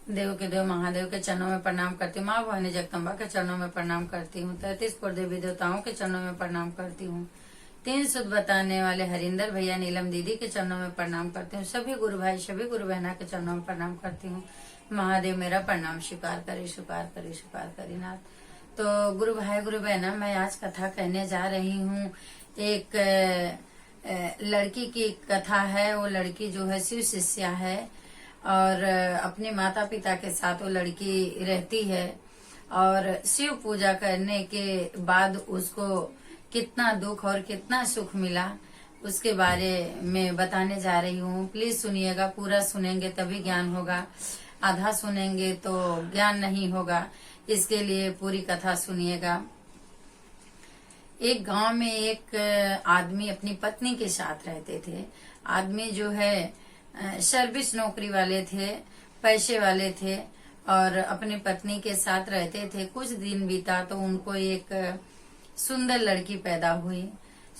देव के देव महादेव के चरणों में प्रणाम करती हूँ। माँ भवानी जगदम्बा के चरणों में प्रणाम करती हूँ। 33 करोड़ देवी देवताओं के चरणों में प्रणाम करती हूँ। 3 सुध बताने वाले हरिंदर भैया नीलम दीदी के चरणों में प्रणाम करती हूँ। सभी गुरु भाई सभी गुरु बहना के चरणों में प्रणाम करती हूँ। महादेव मेरा प्रणाम स्वीकार करे, स्वीकार करे, स्वीकार करे नाथ। तो गुरु भाई गुरु बहना, मैं आज कथा कहने जा रही हूँ। एक लड़की की कथा है। वो लड़की जो है शिव शिष्या है और अपने माता पिता के साथ वो लड़की रहती है। और शिव पूजा करने के बाद उसको कितना दुख और कितना सुख मिला उसके बारे में बताने जा रही हूँ। प्लीज सुनिएगा, पूरा सुनेंगे तभी ज्ञान होगा, आधा सुनेंगे तो ज्ञान नहीं होगा। इसके लिए पूरी कथा सुनिएगा। एक गांव में एक आदमी अपनी पत्नी के साथ रहते थे। आदमी जो है सर्विस नौकरी वाले थे, पैसे वाले थे और अपनी पत्नी के साथ रहते थे। कुछ दिन बीता तो उनको एक सुंदर लड़की पैदा हुई।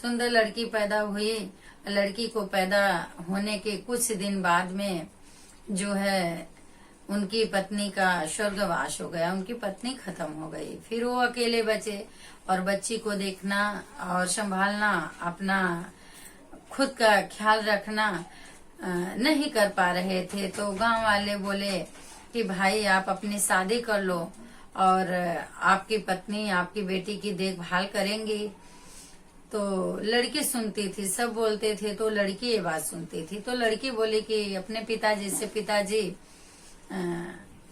सुंदर लड़की पैदा हुई। लड़की को पैदा होने के कुछ दिन बाद में जो है उनकी पत्नी का स्वर्गवास हो गया। उनकी पत्नी खत्म हो गई। फिर वो अकेले बचे और बच्ची को देखना और संभालना, अपना खुद का ख्याल रखना नहीं कर पा रहे थे। तो गांव वाले बोले कि भाई आप अपनी शादी कर लो और आपकी पत्नी आपकी बेटी की देखभाल करेंगी। तो लड़की सुनती थी, सब बोलते थे तो लड़की ये बात सुनती थी। तो लड़की बोली कि अपने पिताजी से, पिताजी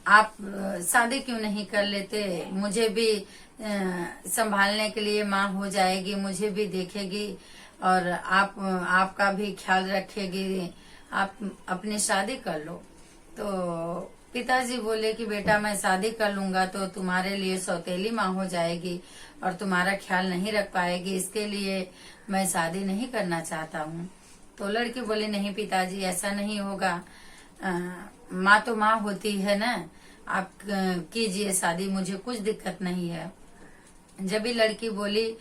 आप शादी क्यों नहीं कर लेते, मुझे भी संभालने के लिए माँ हो जाएगी, मुझे भी देखेगी और आपका भी ख्याल रखेगी, आप अपनी शादी कर लो। तो पिताजी बोले कि बेटा मैं शादी कर लूंगा तो तुम्हारे लिए सौतेली माँ हो जाएगी और तुम्हारा ख्याल नहीं रख पाएगी, इसके लिए मैं शादी नहीं करना चाहता हूँ। तो लड़की बोली नहीं पिताजी ऐसा नहीं होगा, माँ तो माँ होती है ना, आप कीजिए शादी, मुझे कुछ दिक्कत नहीं है। जब भी लड़की बोली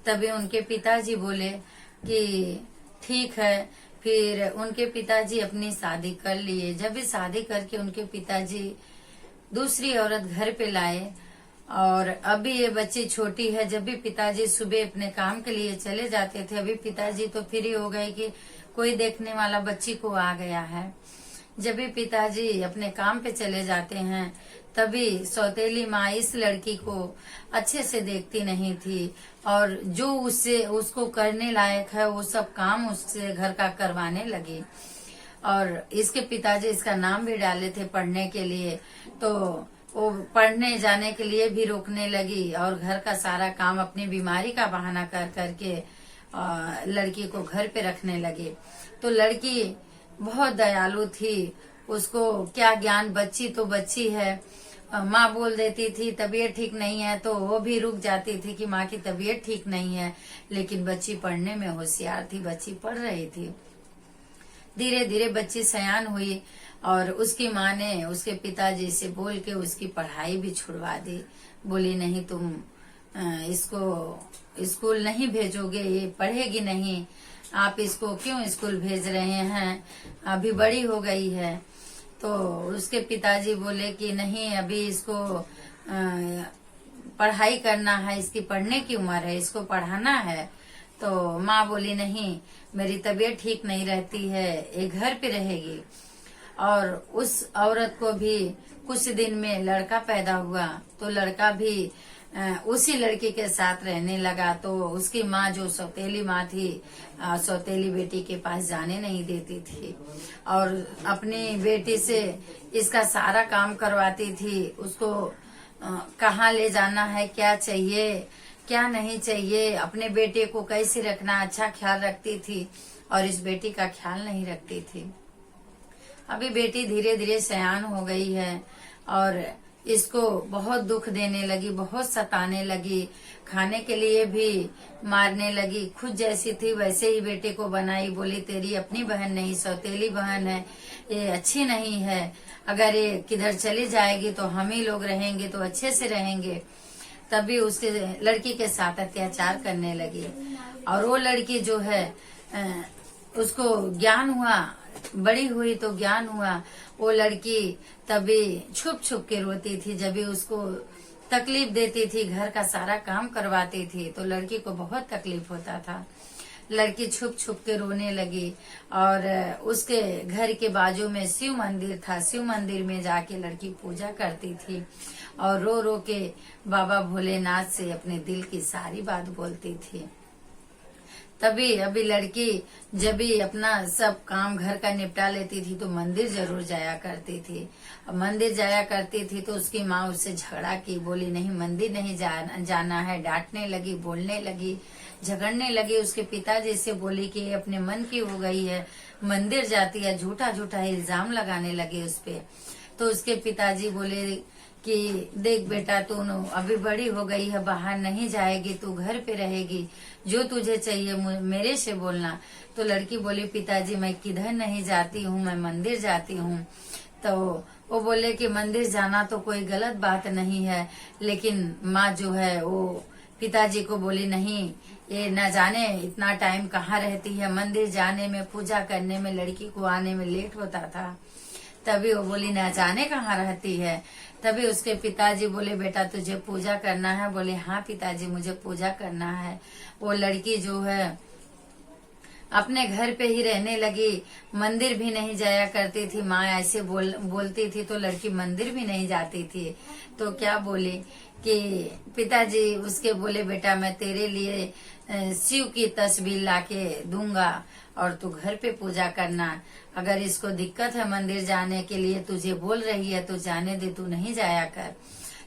तभी उनके पिताजी बोले कि ठीक है। फिर उनके पिताजी अपनी शादी कर लिए। जब भी शादी करके उनके पिताजी दूसरी औरत घर पे लाए और अभी ये बच्ची छोटी है। जब भी पिताजी सुबह अपने काम के लिए चले जाते थे, अभी पिताजी तो फ्री हो गए कि कोई देखने वाला बच्ची को आ गया है। जब भी पिताजी अपने काम पे चले जाते हैं तभी सौतेली माँ इस लड़की को अच्छे से देखती नहीं थी और जो उसको करने लायक है वो सब काम उससे घर का करवाने लगी। और इसके पिताजी इसका नाम भी डाले थे पढ़ने के लिए, तो वो पढ़ने जाने के लिए भी रोकने लगी और घर का सारा काम अपनी बीमारी का बहाना कर करके लड़की को घर पे रखने लगे। तो लड़की बहुत दयालु थी, उसको क्या ज्ञान, बच्ची तो बच्ची है। माँ बोल देती थी तबीयत ठीक नहीं है तो वो भी रुक जाती थी कि माँ की तबीयत ठीक नहीं है, लेकिन बच्ची पढ़ने में होशियार थी, बच्ची पढ़ रही थी। धीरे धीरे बच्ची सयान हुई और उसकी माँ ने उसके पिताजी से बोल के उसकी पढ़ाई भी छुड़वा दी। बोली नहीं तुम इसको स्कूल नहीं भेजोगे, ये पढ़ेगी नहीं, आप इसको क्यों स्कूल भेज रहे हैं, अभी बड़ी हो गई है। तो उसके पिताजी बोले कि नहीं अभी इसको पढ़ाई करना है, इसकी पढ़ने की उम्र है, इसको पढ़ाना है। तो माँ बोली नहीं मेरी तबीयत ठीक नहीं रहती है, ये घर पे रहेगी। और उस औरत को भी कुछ दिन में लड़का पैदा हुआ तो लड़का भी उसी लड़की के साथ रहने लगा। तो उसकी माँ जो सौतेली माँ थी, सौतेली बेटी के पास जाने नहीं देती थी और अपनी बेटी से इसका सारा काम करवाती थी। उसको कहाँ ले जाना है, क्या चाहिए क्या नहीं चाहिए, अपने बेटे को कैसे रखना, अच्छा ख्याल रखती थी और इस बेटी का ख्याल नहीं रखती थी। अभी बेटी धीरे धीरे सयान हो गई है और इसको बहुत दुख देने लगी, बहुत सताने लगी, खाने के लिए भी मारने लगी। खुद जैसी थी वैसे ही बेटे को बनाई। बोली तेरी अपनी बहन नहीं, सौतेली बहन है, ये अच्छी नहीं है, अगर ये किधर चली जाएगी तो हम ही लोग रहेंगे तो अच्छे से रहेंगे। तभी उसके लड़की के साथ अत्याचार करने लगी और वो लड़की जो है उसको ज्ञान हुआ बड़ी हुई तो ज्ञान हुआ। वो लड़की तभी छुप छुप के रोती थी, जब भी उसको तकलीफ देती थी, घर का सारा काम करवाती थी तो लड़की को बहुत तकलीफ होता था। लड़की छुप छुप के रोने लगी और उसके घर के बाजू में शिव मंदिर था। शिव मंदिर में जाके लड़की पूजा करती थी और रो रो के बाबा भोलेनाथ से अपने दिल की सारी बात बोलती थी। तभी अभी लड़की जब भी अपना सब काम घर का निपटा लेती थी तो मंदिर जरूर जाया करती थी। अब मंदिर जाया करती थी तो उसकी माँ उससे झगड़ा की, बोली नहीं मंदिर नहीं जाना है, डांटने लगी, बोलने लगी, झगड़ने लगी। उसके पिताजी से बोली कि अपने मन की हो गई है, मंदिर जाती है, झूठा झूठा इल्जाम लगाने लगे उस पे। तो उसके पिताजी बोले कि देख बेटा, तू अभी बड़ी हो गई है, बाहर नहीं जाएगी, तू घर पे रहेगी, जो तुझे चाहिए मेरे से बोलना। तो लड़की बोली पिताजी मैं किधर नहीं जाती हूँ, मैं मंदिर जाती हूँ। तो वो बोले कि मंदिर जाना तो कोई गलत बात नहीं है, लेकिन माँ जो है वो पिताजी को बोली नहीं, ये न जाने इतना टाइम कहाँ रहती है, मंदिर जाने में पूजा करने में लड़की को आने में लेट होता था। तभी वो बोली न जाने कहाँ रहती है। तभी उसके पिताजी बोले बेटा तुझे पूजा करना है? बोले हाँ पिताजी मुझे पूजा करना है। वो लड़की जो है अपने घर पे ही रहने लगी, मंदिर भी नहीं जाया करती थी। माँ ऐसे बोलती थी तो लड़की मंदिर भी नहीं जाती थी। तो क्या बोली कि पिताजी उसके बोले बेटा मैं तेरे लिए शिव की तस्वीर लाके दूंगा और तू घर पे पूजा करना। अगर इसको दिक्कत है मंदिर जाने के लिए, तुझे बोल रही है तो जाने दे, तू नहीं जाया कर।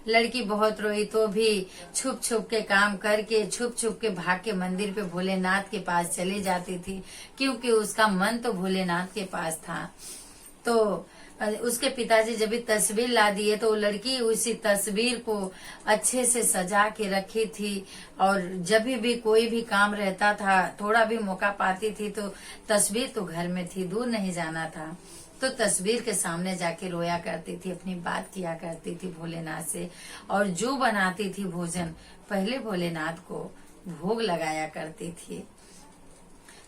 लड़की बहुत रोई तो भी छुप छुप के काम करके छुप छुप के भाग के मंदिर पे भोलेनाथ के पास चली जाती थी, क्योंकि उसका मन तो भोलेनाथ के पास था। तो उसके पिताजी जब भी तस्वीर ला दिए तो लड़की उसी तस्वीर को अच्छे से सजा के रखी थी और जब भी कोई भी काम रहता था, थोड़ा भी मौका पाती थी तो तस्वीर तो घर में थी, दूर नहीं जाना था, तो तस्वीर के सामने जाके रोया करती थी, अपनी बात किया करती थी भोलेनाथ से। और जो बनाती थी भोजन पहले भोलेनाथ को भोग लगाया करती थी।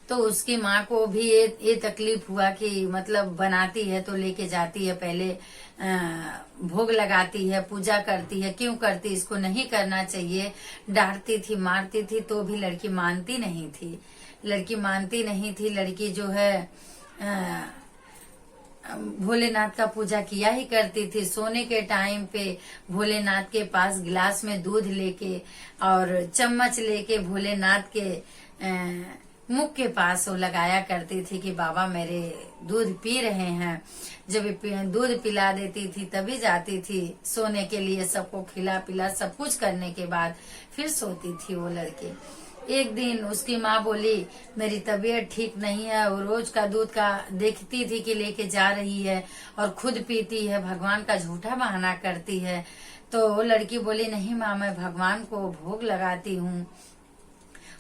तो उसकी माँ को भी ये तकलीफ हुआ कि मतलब बनाती है तो लेके जाती है, पहले भोग लगाती है, पूजा करती है, क्यों करती, इसको नहीं करना चाहिए, डांटती थी, मारती थी, तो भी लड़की मानती नहीं थी। लड़की मानती नहीं थी। लड़की जो है भोलेनाथ का पूजा किया ही करती थी। सोने के टाइम पे भोलेनाथ के पास गिलास में दूध लेके और चम्मच लेके भोलेनाथ के मुख के पास वो लगाया करती थी कि बाबा मेरे दूध पी रहे हैं। जब दूध पिला देती थी तभी जाती थी सोने के लिए। सबको खिला पिला सब कुछ करने के बाद फिर सोती थी वो लड़की। एक दिन उसकी माँ बोली मेरी तबीयत ठीक नहीं है, वो रोज का दूध का देखती थी कि लेके जा रही है और खुद पीती है, भगवान का झूठा बहाना करती है। तो वो लड़की बोली नहीं माँ, मैं भगवान को भोग लगाती हूँ,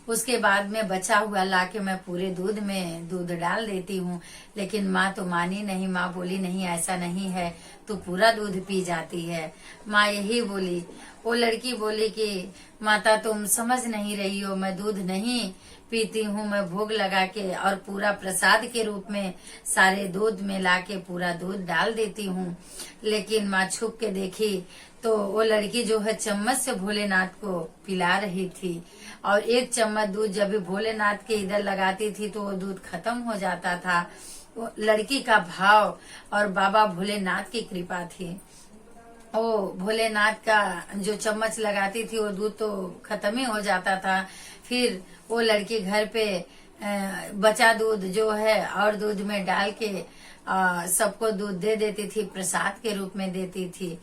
उसके बाद में बचा हुआ लाके मैं पूरे दूध में दूध डाल देती हूँ। लेकिन माँ तो मानी नहीं। माँ बोली नहीं ऐसा नहीं है, तू पूरा दूध पी जाती है। माँ यही बोली। वो लड़की बोली कि माता तुम समझ नहीं रही हो, मैं दूध नहीं पीती हूँ, मैं भोग लगा के और पूरा प्रसाद के रूप में सारे दूध में लाके पूरा दूध डाल देती हूँ। लेकिन माँ छुप के देखी तो वो लड़की जो है चम्मच से भोलेनाथ को पिला रही थी और एक चम्मच दूध जब भी भोलेनाथ के इधर लगाती थी तो वो दूध खत्म हो जाता था। वो लड़की का भाव और बाबा भोलेनाथ की कृपा थी। ओ भोलेनाथ का जो चम्मच लगाती थी वो दूध तो खत्म ही हो जाता था। फिर वो लड़की घर पे बचा दूध जो है और दूध में डाल के सबको दूध दे देती थी, प्रसाद के रूप में देती थी।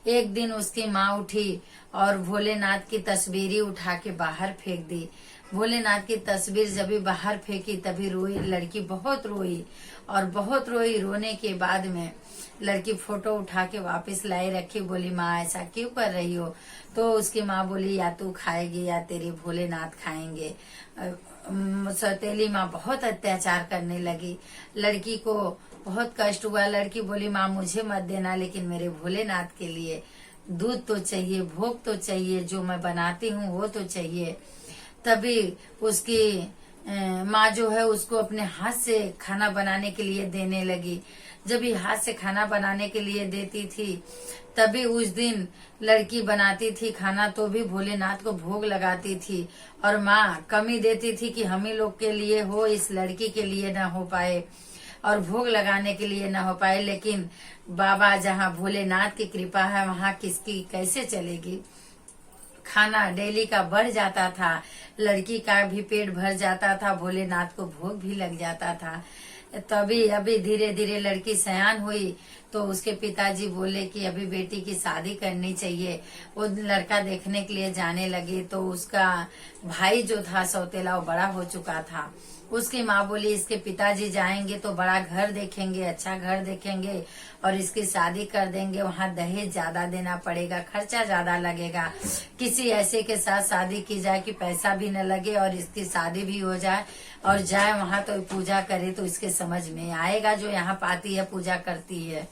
एक दिन उसकी माँ उठी और भोलेनाथ की तस्वीर उठा के बाहर फेंक दी। भोलेनाथ की तस्वीर जब भी बाहर फेंकी तभी रोई लड़की, बहुत रोई और बहुत रोई। रोने के बाद में लड़की फोटो उठा के वापस लाई रखी। बोली माँ ऐसा क्यों कर रही हो? तो उसकी माँ बोली या तू खाएगी या तेरे भोलेनाथ खाएंगे। सौतेली माँ बहुत अत्याचार करने लगी। लड़की को बहुत कष्ट हुआ। लड़की बोली माँ मुझे मत देना, लेकिन मेरे भोलेनाथ के लिए दूध तो चाहिए, भोग तो चाहिए, जो मैं बनाती हूँ वो तो चाहिए। तभी उसकी माँ जो है उसको अपने हाथ से खाना बनाने के लिए देने लगी। जब ये हाथ से खाना बनाने के लिए देती थी तभी उस दिन लड़की बनाती थी खाना तो भी भोलेनाथ को भोग लगाती थी, और माँ कमी देती थी कि हम ही लोग के लिए हो, इस लड़की के लिए ना हो पाए और भोग लगाने के लिए ना हो पाए। लेकिन बाबा जहाँ भोलेनाथ की कृपा है वहाँ किसकी कैसे चलेगी। खाना डेली का बढ़ जाता था, लड़की का भी पेट भर जाता था, भोलेनाथ को भोग भी लग जाता था। तभी अभी धीरे धीरे लड़की सयान हुई तो उसके पिताजी बोले कि अभी बेटी की शादी करनी चाहिए। वो लड़का देखने के लिए जाने लगे तो उसका भाई जो था सौतेला वो बड़ा हो चुका था। उसकी माँ बोली इसके पिताजी जाएंगे तो बड़ा घर देखेंगे, अच्छा घर देखेंगे और इसकी शादी कर देंगे, वहाँ दहेज ज्यादा देना पड़ेगा, खर्चा ज्यादा लगेगा। किसी ऐसे के साथ शादी की जाए कि पैसा भी न लगे और इसकी शादी भी हो जाए और जाए वहाँ तो पूजा करे तो इसके समझ में आएगा, जो यहाँ पाती है पूजा करती है।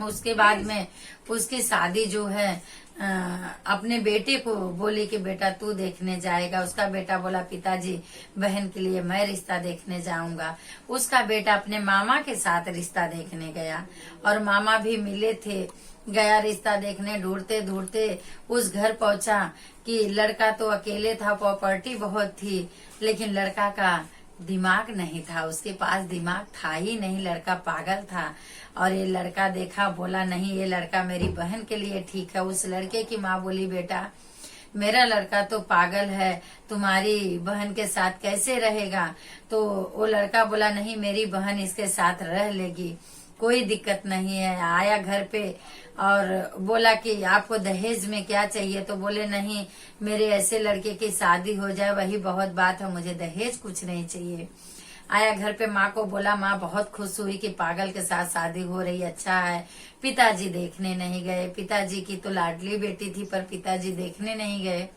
उसके बाद में उसकी शादी जो है अपने बेटे को बोले कि बेटा तू देखने जाएगा। उसका बेटा बोला पिताजी बहन के लिए मैं रिश्ता देखने जाऊंगा। उसका बेटा अपने मामा के साथ रिश्ता देखने गया और मामा भी मिले थे। गया रिश्ता देखने, ढूंढते ढूंढते उस घर पहुंचा कि लड़का तो अकेले था, प्रॉपर्टी बहुत थी, लेकिन लड़का का दिमाग नहीं था, उसके पास दिमाग था ही नहीं, लड़का पागल था। और ये लड़का देखा, बोला नहीं ये लड़का मेरी बहन के लिए ठीक है। उस लड़के की माँ बोली बेटा मेरा लड़का तो पागल है, तुम्हारी बहन के साथ कैसे रहेगा। तो वो लड़का बोला नहीं मेरी बहन इसके साथ रह लेगी, कोई दिक्कत नहीं है। आया घर पे और बोला कि आपको दहेज में क्या चाहिए, तो बोले नहीं मेरे ऐसे लड़के की शादी हो जाए वही बहुत बात है, मुझे दहेज कुछ नहीं चाहिए। आया घर पे माँ को बोला, माँ बहुत खुश हुई कि पागल के साथ शादी हो रही, अच्छा है। पिताजी देखने नहीं गए, पिताजी की तो लाडली बेटी थी पर पिताजी देखने नहीं गए।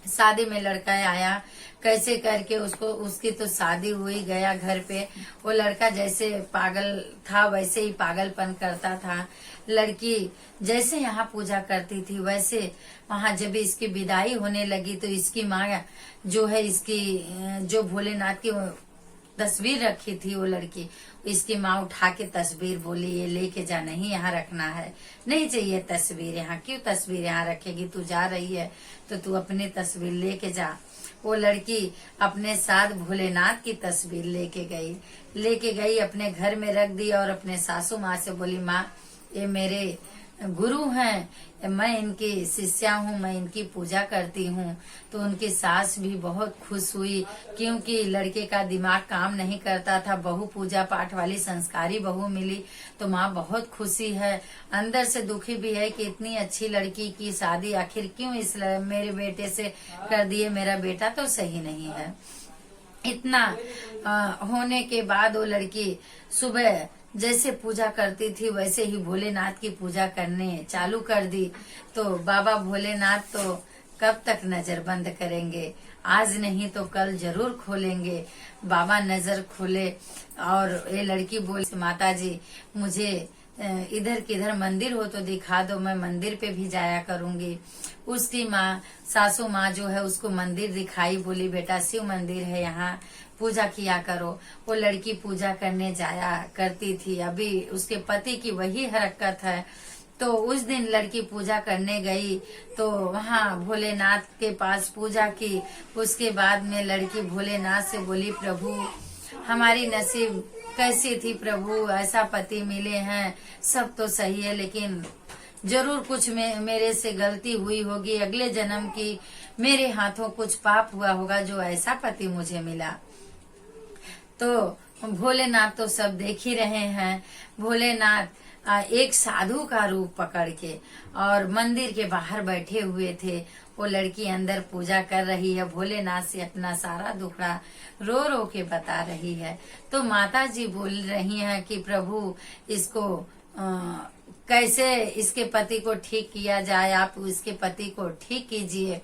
शादी में लड़का आया, कैसे करके उसको उसकी तो शादी हुई, गया घर पे। वो लड़का जैसे पागल था वैसे ही पागलपन करता था। लड़की जैसे यहाँ पूजा करती थी वैसे वहाँ जब इसकी विदाई होने लगी तो इसकी माँ जो है इसकी जो भोलेनाथ की तस्वीर रखी थी वो लड़की, इसकी माँ उठा के तस्वीर बोली ये लेके जा, नहीं यहाँ रखना है, नहीं चाहिए तस्वीर यहाँ, क्यों तस्वीर यहाँ रखेगी, तू जा रही है तो तू अपनी तस्वीर लेके जा। वो लड़की अपने साथ भोलेनाथ की तस्वीर लेके गई अपने घर में रख दी और अपने सासू माँ से बोली माँ ये मेरे गुरु हैं, मैं इनकी शिष्या हूँ, मैं इनकी पूजा करती हूँ। तो उनकी सास भी बहुत खुश हुई क्योंकि लड़के का दिमाग काम नहीं करता था, बहू पूजा पाठ वाली संस्कारी बहू मिली तो माँ बहुत खुशी है। अंदर से दुखी भी है कि इतनी अच्छी लड़की की शादी आखिर क्यों इस मेरे बेटे से कर दिए, मेरा बेटा तो सही नहीं है। इतना होने के बाद वो लड़की सुबह जैसे पूजा करती थी वैसे ही भोलेनाथ की पूजा करने चालू कर दी। तो बाबा भोलेनाथ तो कब तक नजर बंद करेंगे, आज नहीं तो कल जरूर खोलेंगे। बाबा नजर खोले और ये लड़की बोली माता जी मुझे इधर किधर मंदिर हो तो दिखा दो, मैं मंदिर पे भी जाया करूंगी। उसकी माँ सासू माँ जो है उसको मंदिर दिखाई, बोली बेटा शिव मंदिर है यहाँ पूजा किया करो। वो लड़की पूजा करने जाया करती थी, अभी उसके पति की वही हरकत है। तो उस दिन लड़की पूजा करने गई तो वहाँ भोलेनाथ के पास पूजा की। उसके बाद में लड़की भोलेनाथ से बोली प्रभु हमारी नसीब कैसी थी प्रभु, ऐसा पति मिले हैं, सब तो सही है लेकिन जरूर कुछ मेरे से गलती हुई होगी, अगले जन्म की मेरे हाथों कुछ पाप हुआ होगा जो ऐसा पति मुझे मिला। तो भोलेनाथ तो सब देख ही रहे हैं। भोलेनाथ एक साधु का रूप पकड़ के और मंदिर के बाहर बैठे हुए थे। वो लड़की अंदर पूजा कर रही है, भोलेनाथ से अपना सारा दुखड़ा रो रो के बता रही है। तो माता जी बोल रही हैं कि प्रभु इसको कैसे इसके पति को ठीक किया जाए, आप इसके पति को ठीक कीजिए।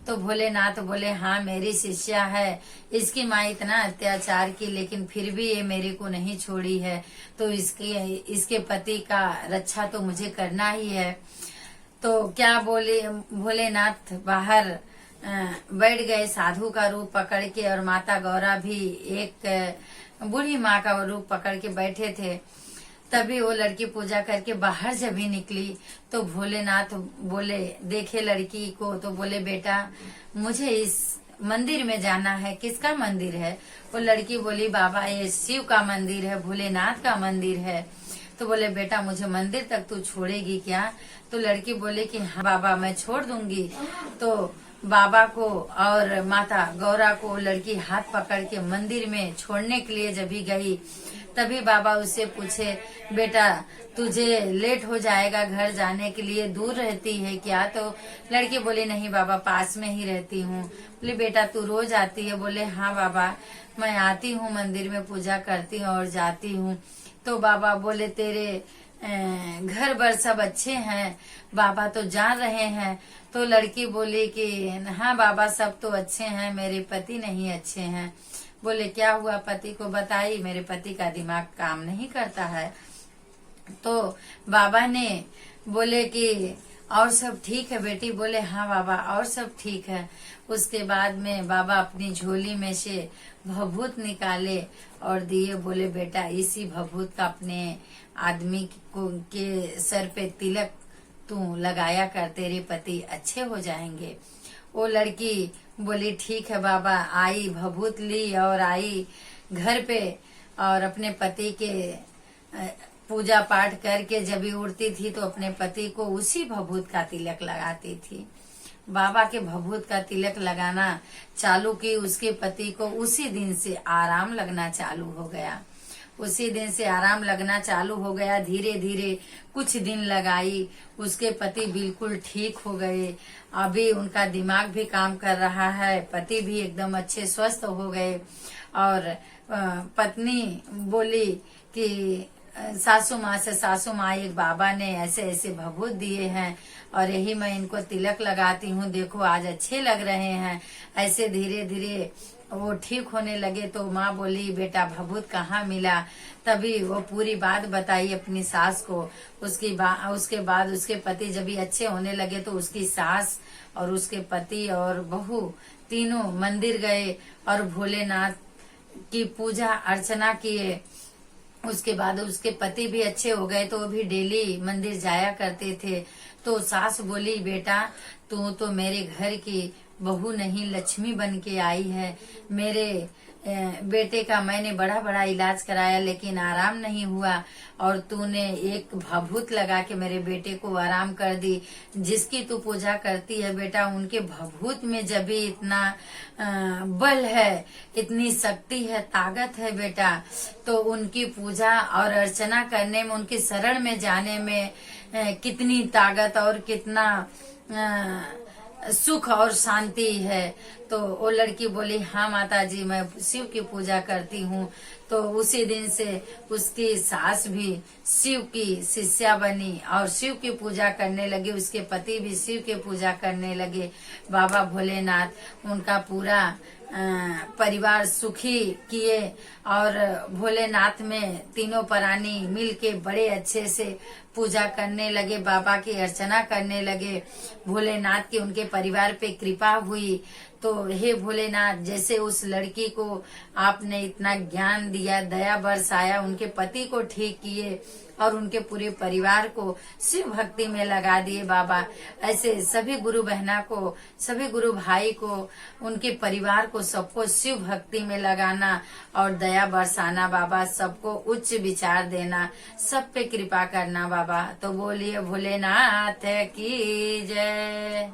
तो भोलेनाथ बोले हाँ मेरी शिष्या है, इसकी माँ इतना अत्याचार की लेकिन फिर भी ये मेरे को नहीं छोड़ी है, तो इसके पति का रक्षा तो मुझे करना ही है। तो क्या बोले भोलेनाथ बाहर बैठ गए साधु का रूप पकड़ के, और माता गौरा भी एक बूढ़ी माँ का रूप पकड़ के बैठे थे। तभी वो लड़की पूजा करके बाहर जब भी निकली तो भोलेनाथ बोले, देखे लड़की को तो बोले, बेटा मुझे इस मंदिर में जाना है। किसका मंदिर है? वो लड़की बोली, बाबा ये शिव का मंदिर है, भोलेनाथ का मंदिर है। तो बोले, बेटा मुझे मंदिर तक तू छोड़ेगी क्या? तो लड़की बोले कि हाँ बाबा मैं छोड़ दूंगी। तो बाबा को और माता गौरा को लड़की हाथ पकड़ के मंदिर में छोड़ने के लिए जब भी गई, तभी बाबा उससे पूछे, बेटा तुझे लेट हो जाएगा घर जाने के लिए, दूर रहती है क्या? तो लड़की बोली, नहीं बाबा पास में ही रहती हूँ। बोले, बेटा तू रोज आती है? बोले, हाँ बाबा मैं आती हूँ, मंदिर में पूजा करती हूँ और जाती हूँ। तो बाबा बोले, तेरे घर बर सब अच्छे हैं? बाबा तो जान रहे हैं। तो लड़की बोली कि हाँ बाबा सब तो अच्छे हैं, मेरे पति नहीं अच्छे हैं। बोले, क्या हुआ पति को? बताई, मेरे पति का दिमाग काम नहीं करता है। तो बाबा ने बोले कि और सब ठीक है बेटी? बोले, हाँ बाबा और सब ठीक है। उसके बाद में बाबा अपनी झोली में से भभूत निकाले और दिए। बोले, बेटा इसी भभूत का अपने आदमी को के सर पे तिलक तू लगाया कर, तेरे पति अच्छे हो जाएंगे। वो लड़की बोली, ठीक है बाबा। आई भभूत ली और आई घर पे, और अपने पति के पूजा पाठ करके जब भी उड़ती थी तो अपने पति को उसी भभूत का तिलक लगाती थी। बाबा के भभूत का तिलक लगाना चालू की, उसके पति को उसी दिन से आराम लगना चालू हो गया। उसी दिन से आराम लगना चालू हो गया। धीरे धीरे कुछ दिन लगाई, उसके पति बिल्कुल ठीक हो गए। अभी उनका दिमाग भी काम कर रहा है, पति भी एकदम अच्छे स्वस्थ हो गए। और पत्नी बोली कि सासू माँ से, सासू माँ एक बाबा ने ऐसे ऐसे भभूत दिए हैं और यही मैं इनको तिलक लगाती हूँ, देखो आज अच्छे लग रहे हैं। ऐसे धीरे धीरे वो ठीक होने लगे। तो माँ बोली, बेटा भभूत कहाँ मिला? तभी वो पूरी बात बताई अपनी सास को। उसके बाद उसके पति जब भी अच्छे होने लगे तो उसकी सास और उसके पति और बहू तीनों मंदिर गए और भोलेनाथ की पूजा अर्चना किए। उसके बाद उसके पति भी अच्छे हो गए तो वो भी डेली मंदिर जाया करते थे। तो सास बोली, बेटा तू तो मेरे घर की बहू नहीं, लक्ष्मी बन के आई है। मेरे बेटे का मैंने बड़ा बड़ा इलाज कराया लेकिन आराम नहीं हुआ, और तूने एक भभूत लगा के मेरे बेटे को आराम कर दी। जिसकी तू पूजा करती है बेटा, उनके भभूत में जब भी इतना बल है, इतनी शक्ति है, ताकत है बेटा, तो उनकी पूजा और अर्चना करने में, उनकी शरण में जाने में कितनी ताकत और कितना सुख और शांति है। तो वो लड़की बोली, हाँ माता जी मैं शिव की पूजा करती हूँ। तो उसी दिन से उसकी सास भी शिव की शिष्या बनी और शिव की पूजा करने लगे। उसके पति भी शिव की पूजा करने लगे। बाबा भोलेनाथ उनका पूरा परिवार सुखी किए और भोलेनाथ में तीनों प्राणी मिलके बड़े अच्छे से पूजा करने लगे, बाबा की अर्चना करने लगे। भोलेनाथ की उनके परिवार पे कृपा हुई। तो हे भोलेनाथ, जैसे उस लड़की को आपने इतना ज्ञान दिया, दया बरसाया, उनके पति को ठीक किए और उनके पूरे परिवार को शिव भक्ति में लगा दिए बाबा, ऐसे सभी गुरु बहना को, सभी गुरु भाई को, उनके परिवार को, सबको शिव भक्ति में लगाना और दया बरसाना बाबा, सबको उच्च विचार देना, सब पे कृपा करना बाबा। तो बोलिए भोलेनाथ की जय।